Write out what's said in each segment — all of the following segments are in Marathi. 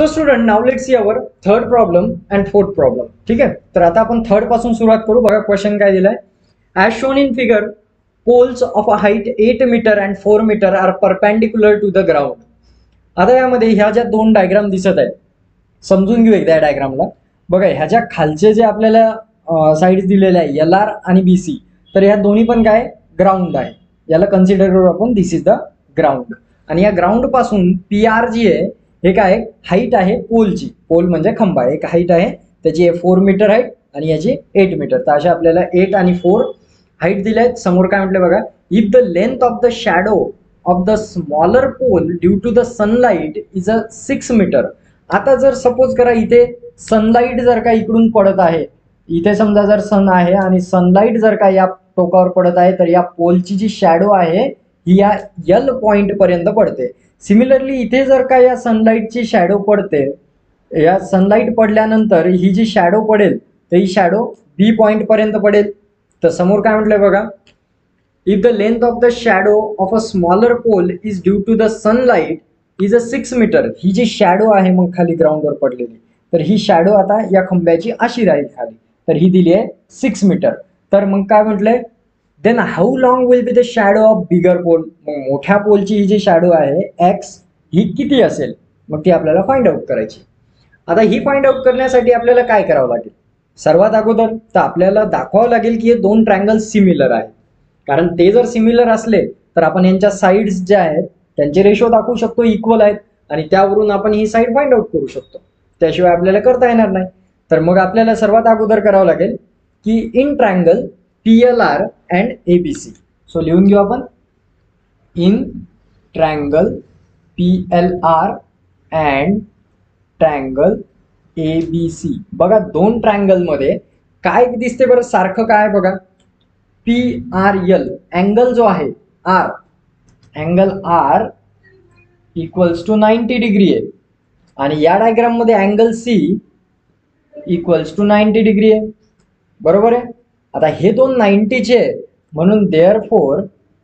So student, now let's see our third problem and fourth problem. ठीक आहे, तर आता आपण थर्ड पासून सुरुवात करू. बघा क्वेश्चन काय दिलाय. As shown in figure, poles of a height 8 metre and 4 metre are perpendicular to the ground. आता यामध्ये ह्या ज्या दोन डायग्राम दिसत आहेत, समजून घेऊ एकदा या डायग्रामला. बघा ह्याच्या खालचे जे आपल्याला साईड्स दिलेले आहे LR आणि BC, तर ह्या दोन्ही पण काय ग्राउंड आहे. याला कन्सिडर करू आपण दिस इज द ग्राउंड. आणि या ग्राउंड पासून PR जी आहे हे काय हाईट आहे पोलची. पोल म्हणजे खंबा. एक हाईट आहे त्याची 4 मीटर हाईट आणि याची 8 मीटर. तर अशा आपल्याला 8 आणि 4 हाईट दिल्या आहेत. समोर काय म्हटलं बघा, if the length of the shadow of the smaller pole due to the sunlight is a 6 metre. आता जर सपोज करा इथे सनलाइट जर का इकडून पडत आहे, इथे समजा जर सन आहे आणि सनलाइट जर का या टोकावर पडत आहे, तर या पोलची जी शॅडो आहे ही या L पॉइंट पर्यंत पडते. सिमिलरली इथे जर का या सनलाइटची शॅडो पडते, या सनलाइट पडल्यानंतर ही जी शॅडो पडेल तर ही शॅडो B पॉइंट पर्यंत पडेल. तर समोर काय म्हटलंय बघा, if the length of the shadow of a smaller pole is due to the sunlight is a 6 metre. ही जी शॅडो आहे मग खाली ग्राउंडवर पडलेली, तर ही शॅडो आता या खंब्याची अशी राहील खाली, तर ही दिली आहे 6 मीटर. तर मग काय म्हटलंय, then how long will be the shadow of bigger pole. मग मोठ्या पोलची ही जी शॅडो आहे X ही किती असेल, मग ती आपल्याला फाइंड आउट करायची. आता ही फाइंड आउट करण्यासाठी आपल्याला काय करावं लागेल, सर्वात अगोदर तर आपल्याला दाखवावं लागेल की हे दोन ट्रायंगल सिमिलर आहेत. कारण ते जर सिमिलर असले तर आपण यांच्या साईड्स ज्या आहेत त्यांचे रेशो दाखवू शकतो इक्वल आहेत, आणि त्यावरून आपण ही साईड फाइंड आउट करू शकतो. त्याशिवाय आपल्याला करता येणार नाही. तर मग आपल्याला सर्वात अगोदर करावं लागेल की in triangle PLR and ABC. So लिहून घेऊ आपण, in triangle PLR and triangle ABC. बघा दोन ट्रायंगल मध्ये काय दिसते बरं सारखं, काय बघा, PRL अँगल जो आहे R, angle R equals to 90 degree आहे, आणि या डायग्राम मध्ये angle C equals to 90 degree आहे. बरोबर आहे. आता हे दोन 90 चे म्हणून therefore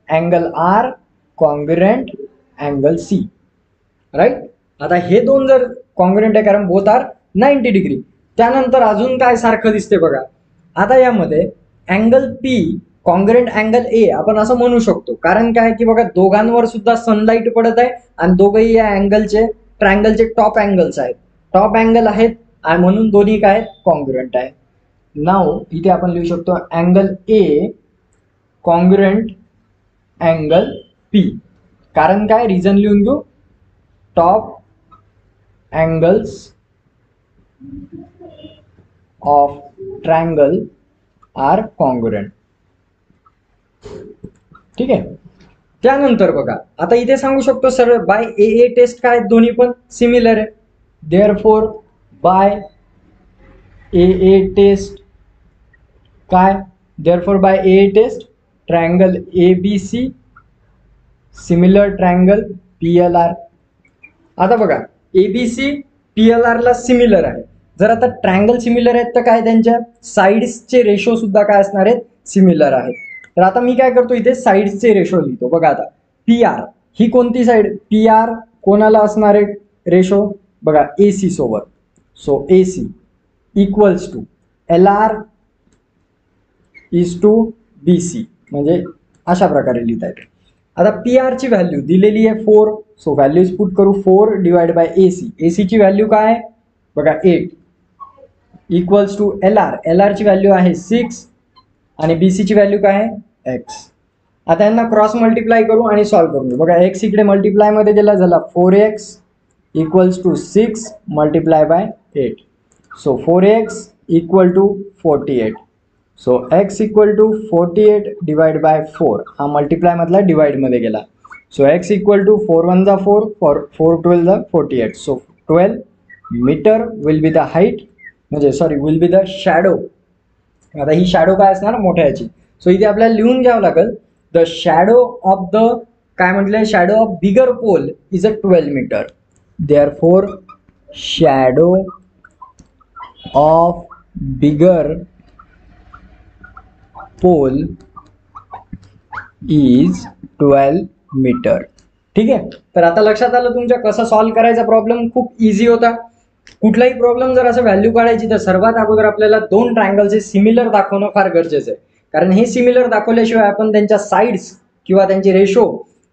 angle R congruent angle C. Right. आता हे दोन जर कॉन्ग्रुएंट आहे कारण बोथ आर 90 डिग्री. त्यानंतर अजून काय सारखं दिसते बघा, आता यामध्ये angle P congruent angle A आपण असं म्हणू शकतो. कारण काय की बघा दोघांवर सुद्धा सनलाइट पडत आहे आणि दोघंही या अँगलचे ट्रायंगलचे टॉप अँगल्स आहेत, टॉप अँगल आहेत, आणि म्हणून दोन्ही काय कॉन्ग्रुएंट आहे. नाव इथे आपण लिहू शकतो angle A congruent angle P. कारण काय रिझन लिहून घेऊ, top angles of triangle are congruent. ठीक आहे. त्यानंतर बघा आता इथे सांगू शकतो सर बाय AA टेस्ट काय दोन्ही पण सिमिलर आहे. देअरफॉर बाय AA टेस्ट काय, therefore by AA test triangle ABC similar triangle PLR. आता बघा ABC PLR ला सिमिलर आहे. जर आता ट्रायंगल सिमिलर आहेत तर काय त्यांच्या साईड्सचे रेशो सुद्धा काय असणार आहेत, सिमिलर आहेत. तर आता मी काय करतो इथे साईड्सचे रेशो लिहितो. बघा आता PR ही कोणती साईड, PR कोणाला असणार आहे रेशो, बघा AC सोबत. So AC equals to LR is to BC, म्हणजे अशा प्रकारे लिहिता येते. आता PR ची व्हॅल्यू दिलेली आहे 4, सो व्हॅल्यूज पुट करू 4 डिवाइड बाय AC. AC ची व्हॅल्यू काय आहे बघा 8 इक्वल्स टू LR ची व्हॅल्यू आहे 6 आणि BC ची व्हॅल्यू काय आहे X. आता यांना क्रॉस मल्टिप्लाय करू आणि सॉल्व्ह करू. बघा X इकडे मल्टिप्लाय मध्ये दिला झाला 4X equals to 6 multiply by 8. So 4X equal to 48. So X equal to 48 divide by 4. हा मल्टिप्लाय मधला डिवाइड मध्ये गेला. सो X इक्वल टू 4 1 जा 4, 4 12 जा 48. So 12 metre will be the height, म्हणजे sorry will be the shadow. आता ही शॅडो काय असणार मोठ्याची. सो इथे आपल्याला लिहून घ्यावं लागेल द शॅडो ऑफ द काय म्हटलंय, shadow of bigger pole is a 12 metre. Therefore shadow of bigger pole is 12 metre. ठीक आहे. तर आता लक्षात आलं तुमच्या कसं सॉल्व्ह करायचा प्रॉब्लेम, खूप इझी होता. कुठलाही प्रॉब्लेम जर असं व्हॅल्यू काढायची तर सर्वात अगोदर आपल्याला दोन ट्रायंगलचे सिमिलर दाखवणं फार गरजेचं आहे, कारण हे सिमिलर दाखवल्याशिवाय आपण त्यांच्या साइड्स किंवा त्यांचे रेशो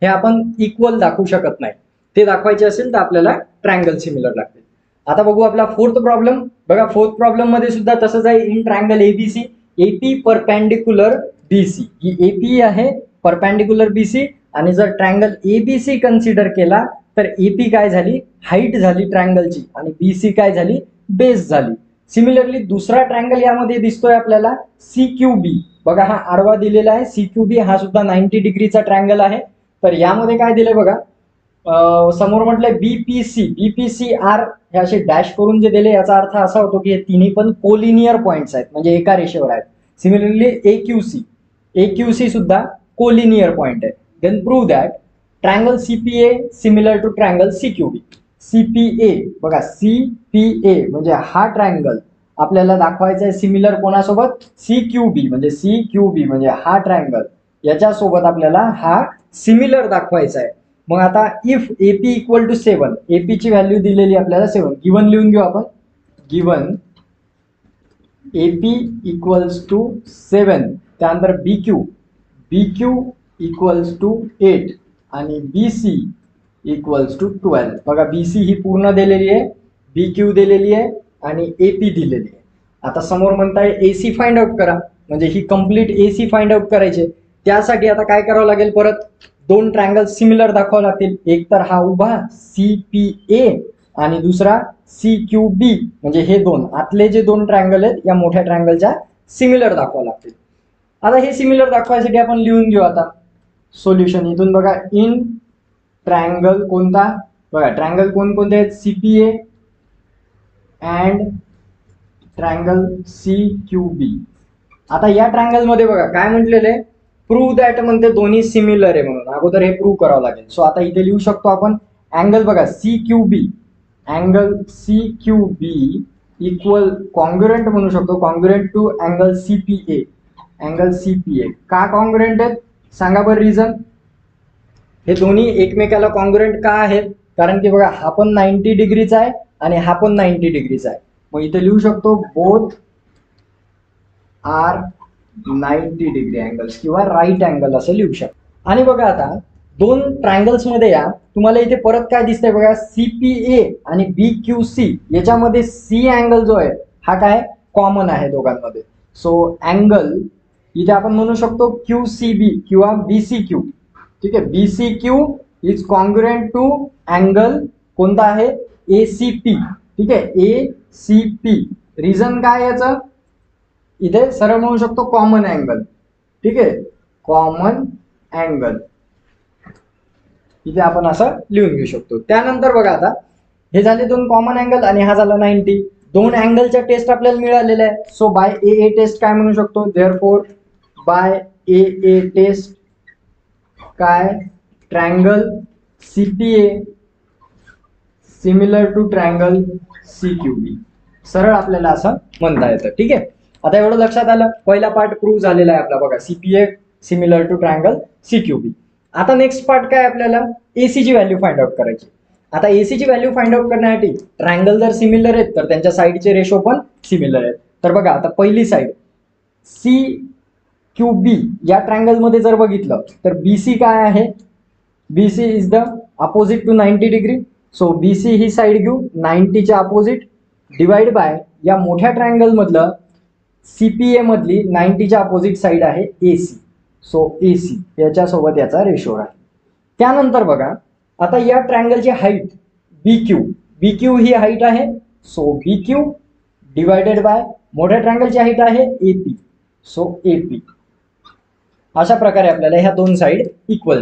हे आपण इक्वल दाखवू शकत नाही. ते दाखवायचे असेल तर आपल्याला ट्रायंगल सिमिलर लागते. आता बघू आपला फोर्थ प्रॉब्लेम. बघा फोर्थ प्रॉब्लेम मध्ये सुद्धा तसंच आहे. In triangle ABC, AP perpendicular BC, he AP आहे परपेंडिक्युलर बीसी, आणि जर ट्रायंगल एबीसी कन्सिडर केला तर एपी काय झाली, हाईट झाली ट्रायंगलची, आणि बीसी काय झाली, बेस झाली. सिमिलरली दुसरा ट्रायंगल यामध्ये दिसतोय आपल्याला सीक्यूबी. बघा हा आडवा दिलेला आहे सीक्यूबी, हा सुद्धा 90 डिग्रीचा ट्रायंगल आहे. तर यामध्ये काय दिलंय बघा, समोर म्हटलंय बीपीसी, बीपीसीआर हे असे डॅश करून जे दिले याचा अर्थ असा होतो की हे तिन्ही पण कोलिनियर पॉइंट्स आहेत, म्हणजे एका रेषेवर आहेत. सिमिलरली एक्यूसी, एक्यूसी सुद्धा कोलिनियर पॉइंट आहे. Then prove that triangle CPA similar to triangle CQB. CPA बघा, सीपीए म्हणजे हा ट्रायंगल आपल्याला दाखवायचा आहे सिमिलर कोणासोबत, सीक्यूबी, म्हणजे सीक्यूबी म्हणजे हा ट्रायंगल याच्यासोबत आपल्याला हा सिमिलर दाखवायचा आहे. मग आता if AP equal to 7, AP ची व्हॅल्यू दिलेली आपल्याला 7, गिवन लिहून घेऊ आपण. गिवन एपी इक्वल्स टू 7, त्यानंतर बीक्यू, बीक्यू इक्वल्स टू 8 आणि बीसी इक्वल्स टू 12. बघा बीसी ही पूर्ण दिलेली आहे, बीक्यू दिलेली आहे आणि एपी दिलेली आहे. आता समोर म्हणताय एसी फाइंड आउट करा, म्हणजे ही कंप्लीट एसी फाइंड आउट करायची. त्यासाठी आता काय करावं लागेल, परत दोन ट्रायंगल सिमिलर दाखवावं लागतील. एक तर हा उभा सीपीए आणि दुसरा सीक्यूबी, म्हणजे हे दोन आतले जे दोन ट्रायंगल आहेत या मोठ्या ट्रायंगलच्या सिमिलर दाखवावं लागतील. आता हे सिमिलर दाखवायसाठी आपण लिहून घेऊ आता सोल्युशन. इथून बघा इन ट्रायंगल कोणता, बघा ट्रायंगल कोणकोणते आहेत, सीपीए अँड ट्रायंगल सीक्यूबी. आता या ट्रायंगल मध्ये बघा काय म्हटलेलं आहे, प्रूव्ह दॅट म्हणते दोन्ही सिमिलर आहे म्हणून. अगोदर हे प्रूव्ह करावं लागेल. सो आता इथे लिहू शकतो आपण अँगल बघा CQB, angle CQB equal congruent म्हणू शकतो, congruent to angle CPA, angle CPA. का कॉन्ग्रुएंट आहेत सांगा बरं रिझन. हे दोन्ही एकमेकाला कॉन्ग्रुएंट का आहेत, कारण की बघा हा पण 90 डिग्रीचा आहे आणि हा पण 90 डिग्रीचा आहे. मग इथे लिहू शकतो बोथ आर 90 डिग्री अँगल्स किंवा राईट अँगल असं लिहू शकतो. आणि बघा आता दोन ट्रायंगल्स मध्ये या, तुम्हाला इथे परत काय दिसतंय बघा, सीपीए आणि बीक्यूसी याच्यामध्ये सी अँगल जो आहे हा काय कॉमन आहे दोघांमध्ये. सो अँगल इथे आपण म्हणू शकतो क्यूसीबी किंवा बीसीक्यू. ठीक आहे, बीसीक्यू इज कॉन्ग्रुएंट टू अँगल कोणता आहे, एसीपी. ठीक आहे, एसीपी. रिझन काय याचं, इथे सरळ म्हणू शकतो कॉमन अँगल. ठीक आहे, कॉमन अँगल इथे आपण असं लिहून घेऊ शकतो. त्यानंतर बघा आता हे झाले दोन कॉमन अँगल आणि हा झाला 90. दोन अँगलच्या टेस्ट आपल्याला मिळालेल्या आहे. सो बाय ए टेस्ट काय म्हणू शकतो, देअरफॉर बाय ए टेस्ट काय, triangle CPA similar to triangle CQB. सरळ आपल्याला असं म्हणता येतं. ठीक आहे, आता एवढं लक्षात आलं. पहिला पार्ट प्रूव्ह झालेला आहे आपला बघा, सीपीए सिमिलर टू ट्रायंगल सीक्यूबी. आता नेक्स्ट पार्ट काय, आपल्याला एसी ची व्हॅल्यू फाइंड आउट करायची. आता एसी ची व्हॅल्यू फाइंड आउट करण्यासाठी ट्रायंगल जर सिमिलर आहेत तर त्यांच्या साईडचे रेशो पण सिमिलर आहेत. तर बघा आता पहिली साईड सी क्यूबी या ट्रायंगल मध्ये जर बघितलं तर बीसी काय आहे, BC is the opposite to 90 degree. So BC ही साईड घेऊ 90 च्या अपोजिट, डिवाइड बाय या मोठ्या ट्रायंगल मधलं सीपीए मधली 90 च्या अपोजिट साईड आहे एसी. सो एसी याच्यासोबत याचा रेशो आहे. त्यानंतर बघा आता या ट्रायंगलची हाईट बीक्यू, बीक्यू ही हाईट आहे. सो बीक्यू डिवायडेड बाय मोठ्या ट्रायंगलची हाईट आहे एपी. So AP. अशा प्रकारे आपल्याला ह्या दोन साईड इक्वल.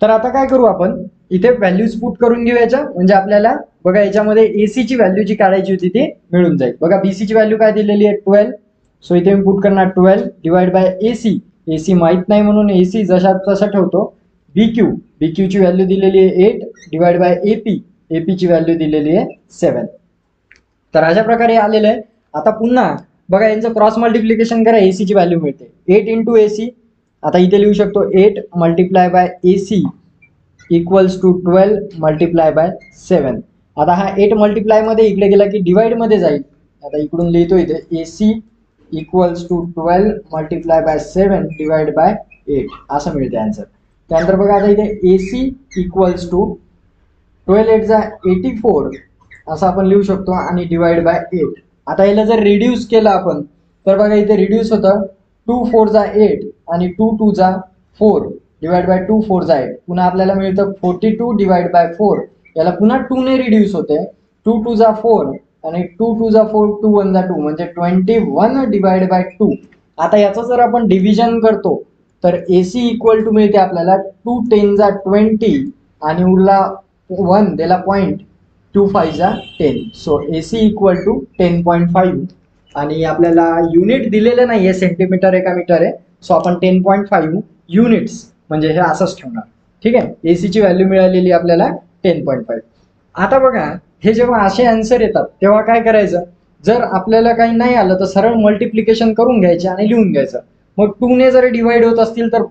तर आता काय करू आपण, इथे व्हॅल्यूज पुट करून घेऊ याच्या, म्हणजे आपल्याला बघा याच्यामध्ये एसी ची व्हॅल्यू जी काढायची होती ती मिळून जाईल. बघा बीसी ची व्हॅल्यू काय दिलेली आहे 12. सो इथे मी पुट करणार 12 डिवाइड बाय एसी. एसी माहित नाही म्हणून एसी जशा तसा ठेवतो. बीक्यू, बीक्यू ची व्हॅल्यू दिलेली आहे 8 डिवाइड बाय एपी. एपी ची व्हॅल्यू दिलेली आहे 7. तर अशा प्रकारे आलेलं आहे. आता पुन्हा बघा यांचं क्रॉस मल्टिप्लिकेशन करा, एसी ची व्हॅल्यू मिळते 8 इंटू एसी. आता इथे लिहू शकतो 8 multiply by AC equals to 12 multiply by 7. आता हा 8 मल्टिप्लाय मध्ये इकडे गेला की डिवाइड मध्ये जाईल. आता इकडून लिहितो इथे AC equals to 12 multiply by 7 divide by 8 असं मिळते आन्सर. त्यानंतर बघा आता इथे AC इक्वल्स टू 12 8 जा 84 असं आपण लिहू शकतो आणि डिवाइड बाय 8. आता याला जर रिड्यूस केलं आपण तर बघा इथे रिड्यूस होतं 2 4 जा 8 आणि 2 2 जा 4 डिवाइड बाय 2 4 जा 8. पुन्हा आपल्याला मिळतं 42 डिवाइड बाय 4. याला पुन्हा 2 ने रिड्यूस होते 2 2 जा 4 आणि 2 2 जा 4 2 1 जा 2 म्हणजे 21 डिवाइड बाय 2. आता याचं जर आपण डिव्हिजन करतो तर AC इक्वल टू मिळते आपल्याला 2 10 जा 20 आणि उरला 1 दिला पॉईंट 2 5 जा 10. सो AC इक्वल टू 10.5 आणि आपल्याला युनिट दिलेलं नाही आहे, सेंटीमीटर एका मीटर आहे. सो आपण 10.5 युनिट्स म्हणजे हे असंच ठेवणार. ठीक आहे, एसीची व्हॅल्यू मिळालेली आपल्याला 10.5. आता बघा हे जेव्हा असे आन्सर येतात तेव्हा काय करायचं, जर आपल्याला काही नाही आलं तर सरळ मल्टिप्लिकेशन करून घ्यायचे आणि लिहून घ्यायचं. मग 2 ने जर डिवाइड होत असतील तर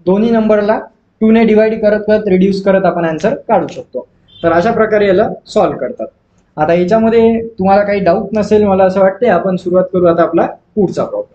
दोन्ही नंबरला 2 ने डिवाइड करत करत रिड्यूस करत आपण आन्सर काढू शकतो. तर अशा प्रकारे याला सॉल्व्ह करतात. आता याच्यामध्ये तुम्हाला काही डाऊट नसेल मला असं वाटते. आपण सुरुवात करू आता आपला पुढचा प्रॉब्लेम.